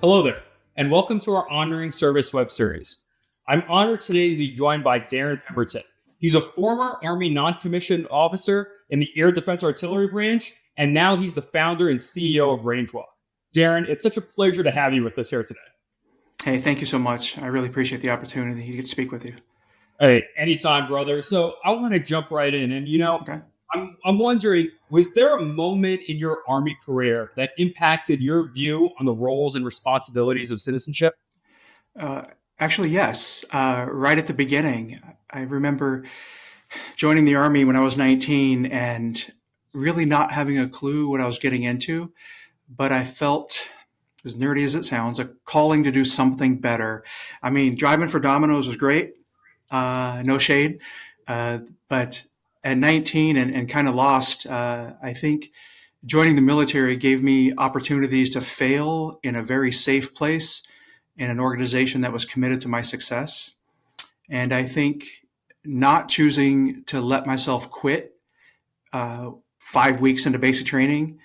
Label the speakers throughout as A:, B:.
A: Hello there, and welcome to our Honoring Service web series. I'm honored today to be joined by Darin Pemberton. He's a former Army non-commissioned officer in the Air Defense Artillery Branch, and now he's the founder and CEO of Rangewalk. Darin, it's such a pleasure to have you with us here today.
B: Hey, thank you so much. I really appreciate the opportunity to get to speak with you.
A: Hey, anytime, brother. So I want to jump right in, and
B: Okay.
A: I'm wondering, was there a moment in your Army career that impacted your view on the roles and responsibilities of citizenship?
B: Uh, Actually, yes. Right at the beginning, I remember joining the Army when I was 19 and really not having a clue what I was getting into. But I felt, as nerdy as it sounds, a calling to do something better. I mean, driving for Domino's was great, no shade. But at 19 and kind of lost, I think joining the military gave me opportunities to fail in a very safe place in an organization that was committed to my success. And I think not choosing to let myself quit 5 weeks into basic training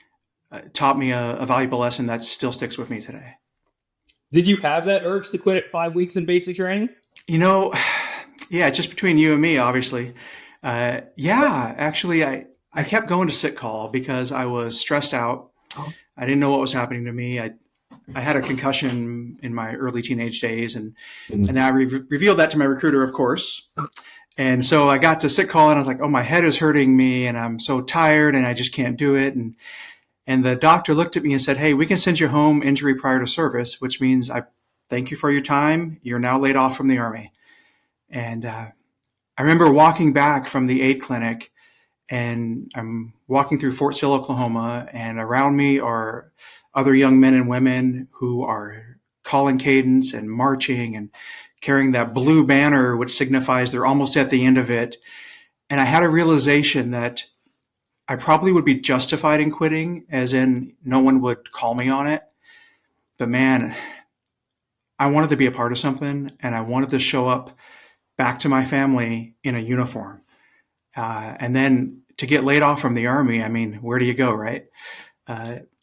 B: taught me a valuable lesson that still sticks with me today.
A: Did you have that urge to quit at 5 weeks in basic training?
B: You know, yeah, just between you and me, obviously. Yeah, actually, I kept going to sick call because I was stressed out.
A: Oh.
B: I didn't know what was happening to me. I had a concussion in my early teenage days, and I revealed that to my recruiter, of course. And so I got to sick call, and I was like, "Oh, my head is hurting me, and I'm so tired, and I just can't do it." And the doctor looked at me and said, "Hey, we can send you home injury prior to service, which means I thank you for your time. You're now laid off from the Army." And I remember walking back from the aid clinic, and I'm walking through Fort Sill, Oklahoma, and around me are other young men and women who are calling cadence and marching and carrying that blue banner, which signifies they're almost at the end of it. And I had a realization that I probably would be justified in quitting, as in no one would call me on it. But man, I wanted to be a part of something, and I wanted to show up back to my family in a uniform. And then to get laid off from the Army, I mean, where do you go, right?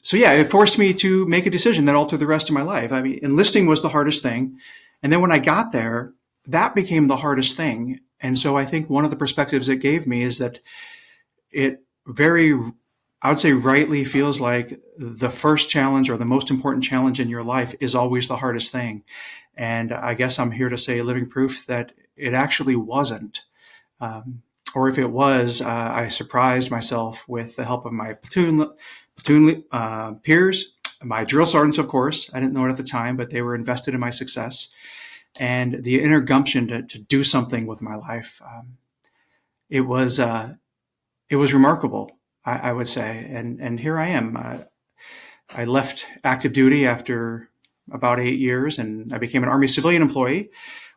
B: So yeah, it forced me to make a decision that altered the rest of my life. I mean, enlisting was the hardest thing. And then when I got there, that became the hardest thing. And so I think one of the perspectives it gave me is that it I would say rightly feels like the first challenge or the most important challenge in your life is always the hardest thing. And I guess I'm here to say living proof that it actually wasn't. Or if it was, I surprised myself with the help of my platoon peers, my drill sergeants, of course. I didn't know it at the time, but they were invested in my success. And the inner gumption to do something with my life, it was remarkable, I would say. And here I am. I left active duty after about 8 years, and I became an Army civilian employee,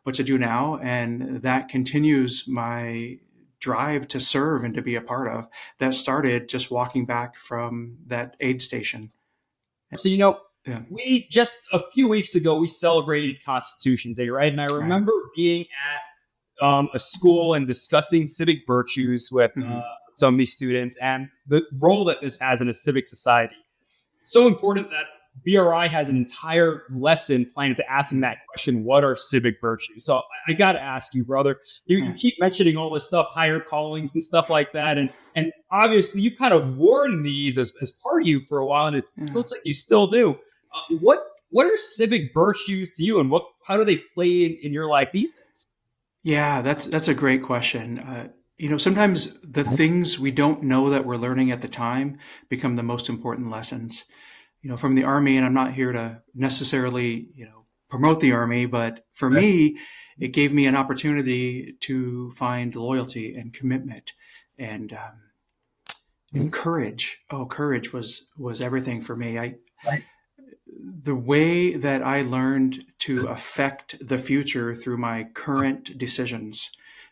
B: which I do now. And that continues my drive to serve and to be a part of. That started just walking back from that aid station.
A: So,
B: Yeah.
A: we just a few weeks ago, we celebrated Constitution Day, right? And I remember being at a school and discussing civic virtues with some of these students and the role that this has in a civic society. So important that BRI has an entire lesson planned to asking that question, what are civic virtues? So I got to ask you, brother, you keep mentioning all this stuff, higher callings and stuff like that. And obviously you've kind of worn these as part of you for a while, and it looks like you still do. What are civic virtues to you, and how do they play in your life these days?
B: Yeah, that's a great question. Sometimes the things we don't know that we're learning at the time become the most important lessons. From the Army, and I'm not here to necessarily, promote the Army, but for me, it gave me an opportunity to find loyalty and commitment and courage. Oh, courage was everything for me. The way that I learned to affect the future through my current decisions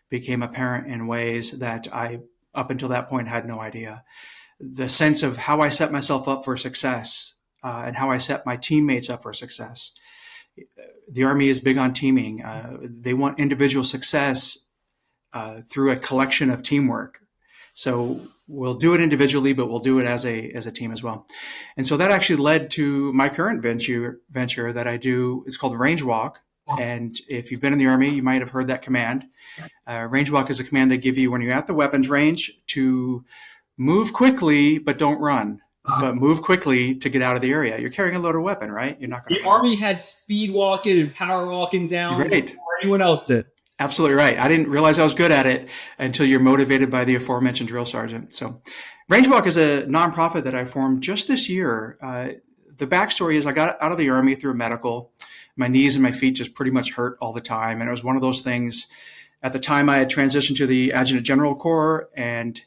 B: became apparent in ways that I, up until that point, had no idea. The sense of how I set myself up for success and how I set my teammates up for success. The Army is big on teaming. They want individual success through a collection of teamwork. So we'll do it individually, but we'll do it as a team as well. And so that actually led to my current venture that I do. It's called Range Walk. And if you've been in the Army, you might have heard that command. Range Walk is a command they give you when you're at the weapons range to move quickly, but don't run. But move quickly to get out of the area. You're carrying a loaded weapon, right? You're not going to.
A: The Army had speed walking and power walking down
B: right.
A: before anyone else did.
B: Absolutely right. I didn't realize I was good at it until you're motivated by the aforementioned drill sergeant. So Range Walk is a nonprofit that I formed just this year. The backstory is I got out of the Army through a medical. My knees and my feet just pretty much hurt all the time. And it was one of those things. At the time, I had transitioned to the Adjutant General Corps, and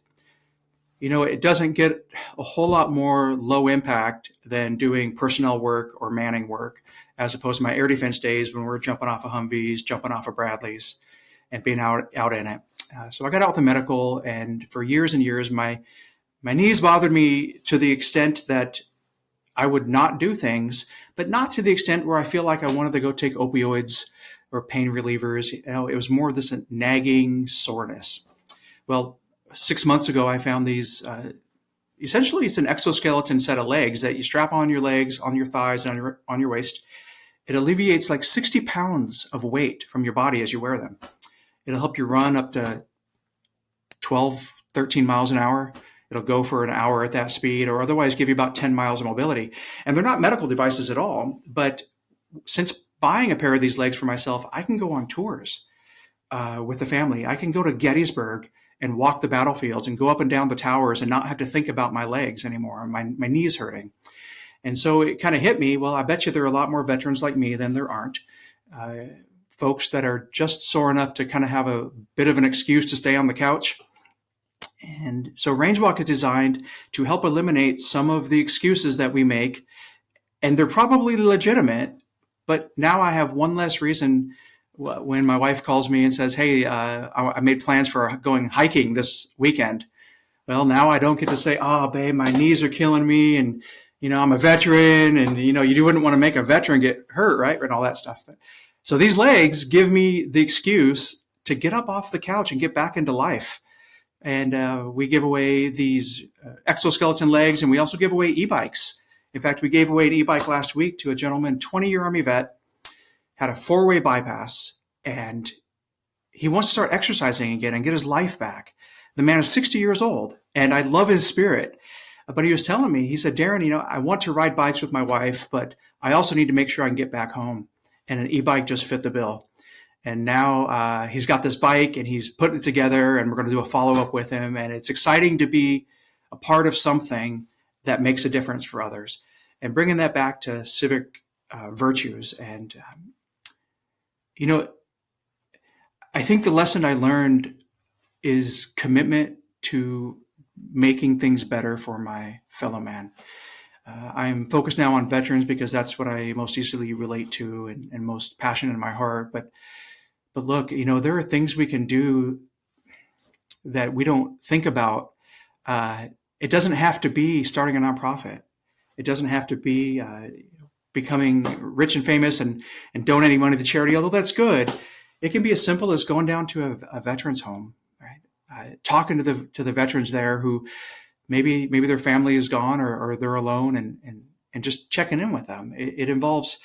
B: it doesn't get a whole lot more low impact than doing personnel work or manning work, as opposed to my air defense days when we're jumping off of Humvees, jumping off of Bradleys, and being out in it. So I got out with the medical, and for years and years, my knees bothered me to the extent that I would not do things, but not to the extent where I feel like I wanted to go take opioids or pain relievers. It was more of this nagging soreness. Well, 6 months ago, I found these, essentially it's an exoskeleton set of legs that you strap on your legs, on your thighs, and on your waist. It alleviates like 60 pounds of weight from your body as you wear them. It'll help you run up to 12, 13 miles an hour. It'll go for an hour at that speed, or otherwise give you about 10 miles of mobility. And they're not medical devices at all. But since buying a pair of these legs for myself, I can go on tours with the family. I can go to Gettysburg and walk the battlefields and go up and down the towers and not have to think about my legs anymore. My knees hurting. And so it kind of hit me. Well, I bet you there are a lot more veterans like me than there aren't. Folks that are just sore enough to kind of have a bit of an excuse to stay on the couch. And so Range Walk is designed to help eliminate some of the excuses that we make. And they're probably legitimate, but now I have one less reason when my wife calls me and says, hey, I made plans for going hiking this weekend. Well, now I don't get to say, oh, babe, my knees are killing me. And, I'm a veteran, and, you wouldn't want to make a veteran get hurt, right? And all that stuff. So these legs give me the excuse to get up off the couch and get back into life. And we give away these exoskeleton legs, and we also give away e-bikes. In fact, we gave away an e-bike last week to a gentleman, 20-year Army vet, had a 4-way bypass, and he wants to start exercising again and get his life back. The man is 60 years old, and I love his spirit. But he was telling me, he said, Darin, I want to ride bikes with my wife, but I also need to make sure I can get back home. And an e-bike just fit the bill. And now he's got this bike, and he's putting it together, and we're going to do a follow-up with him. And it's exciting to be a part of something that makes a difference for others. And bringing that back to civic virtues. And, I think the lesson I learned is commitment to making things better for my fellow man. I'm focused now on veterans because that's what I most easily relate to and most passionate in my heart. But look, there are things we can do that we don't think about. It doesn't have to be starting a nonprofit. It doesn't have to be becoming rich and famous and donating money to charity, although that's good. It can be as simple as going down to a veterans home, right? Talking to the veterans there who maybe their family is gone or they're alone, and just checking in with them. It involves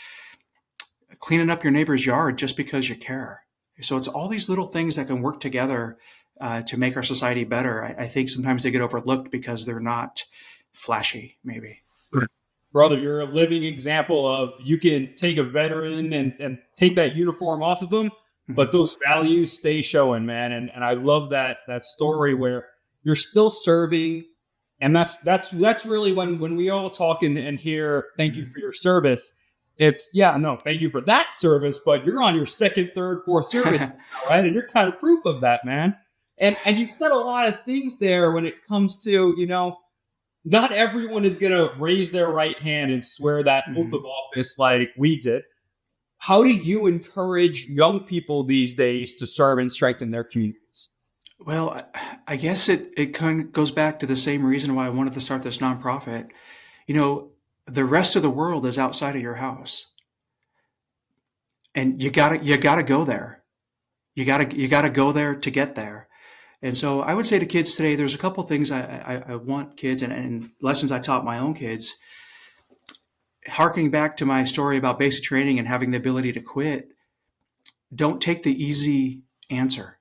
B: cleaning up your neighbor's yard just because you care. So it's all these little things that can work together to make our society better. I think sometimes they get overlooked because they're not flashy, maybe.
A: Brother, you're a living example of you can take a veteran and take that uniform off of them, but those values stay showing, man. And I love that story where you're still serving. And that's really when we all talk and hear, thank you for your service. It's, thank you for that service, but you're on your second, third, fourth service, now, right? And you're kind of proof of that, man. And you've said a lot of things there when it comes to, not everyone is going to raise their right hand and swear that oath of office like we did. How do you encourage young people these days to serve and strengthen their communities?
B: Well, I guess it kind of goes back to the same reason why I wanted to start this nonprofit. The rest of the world is outside of your house, and you gotta go there. You gotta go there to get there. And so I would say to kids today, there's a couple things I want kids and lessons I taught my own kids. Harking back to my story about basic training and having the ability to quit, don't take the easy answer.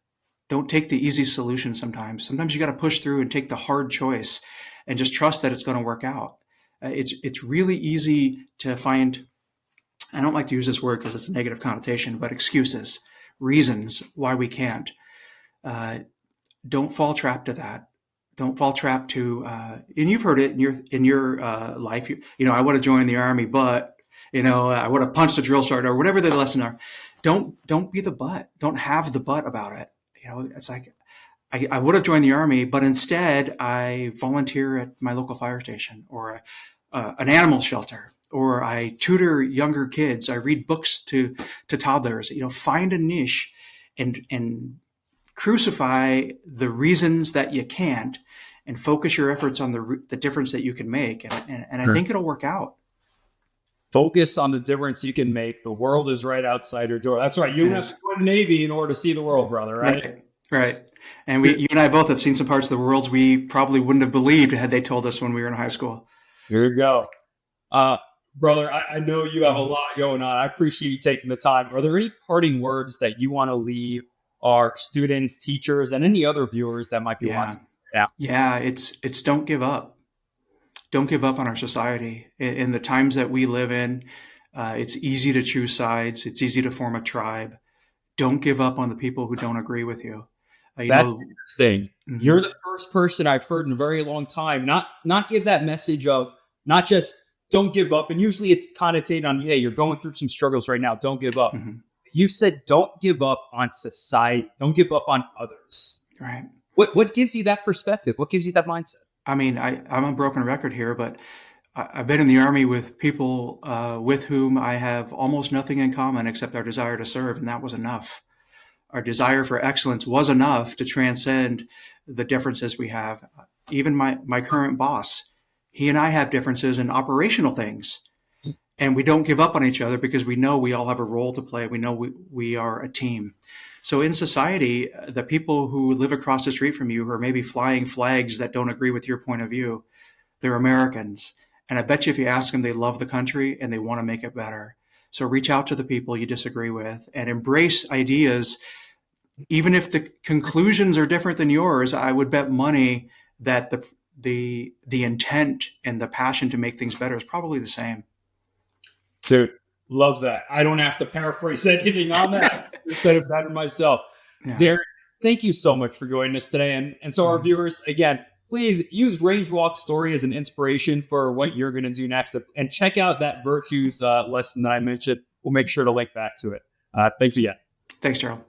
B: Don't take the easy solution sometimes. Sometimes you got to push through and take the hard choice and just trust that it's going to work out. It's really easy to find, I don't like to use this word because it's a negative connotation, but excuses, reasons why we can't. Don't fall trap to that. Don't fall trap to, and you've heard it in your life. I want to join the Army, but I want to punch the drill sergeant or whatever the lesson are. Don't be the but. Don't have the but about it. It's like I would have joined the Army, but instead I volunteer at my local fire station or an animal shelter, or I tutor younger kids. I read books to toddlers. Find a niche and crucify the reasons that you can't, and focus your efforts on the difference that you can make. And I think it'll work out.
A: Focus on the difference you can make. The world is right outside your door. That's right. You have to join the Navy in order to see the world, brother.
B: Right. And you and I both have seen some parts of the world we probably wouldn't have believed had they told us when we were in high school.
A: Here you go. Brother, I know you have a lot going on. I appreciate you taking the time. Are there any parting words that you want to leave our students, teachers, and any other viewers that might be watching?
B: Yeah. It's don't give up. Don't give up on our society. In the times that we live in, it's easy to choose sides. It's easy to form a tribe. Don't give up on the people who don't agree with you.
A: That's interesting. Mm-hmm. You're the first person I've heard in a very long time not give that message of not just don't give up. And usually it's connotated on, hey, you're going through some struggles right now. Don't give up. Mm-hmm. You said don't give up on society. Don't give up on others.
B: Right.
A: What gives you that perspective? What gives you that mindset?
B: I mean, I'm a broken record here, but I've been in the Army with people with whom I have almost nothing in common except our desire to serve, and that was enough. Our desire for excellence was enough to transcend the differences we have. Even my current boss, he and I have differences in operational things, and we don't give up on each other because we know we all have a role to play. We know we are a team. So in society, the people who live across the street from you, who are maybe flying flags that don't agree with your point of view, they're Americans. And I bet you if you ask them, they love the country and they want to make it better. So reach out to the people you disagree with and embrace ideas. Even if the conclusions are different than yours, I would bet money that the intent and the passion to make things better is probably the same.
A: Dude, love that. I don't have to paraphrase anything on that. I said it better myself. Yeah. Darin, thank you so much for joining us today. And so our viewers, again, please use Range Walk's story as an inspiration for what you're going to do next. And check out that virtues lesson that I mentioned. We'll make sure to link back to it. Thanks again.
B: Thanks, Gerald.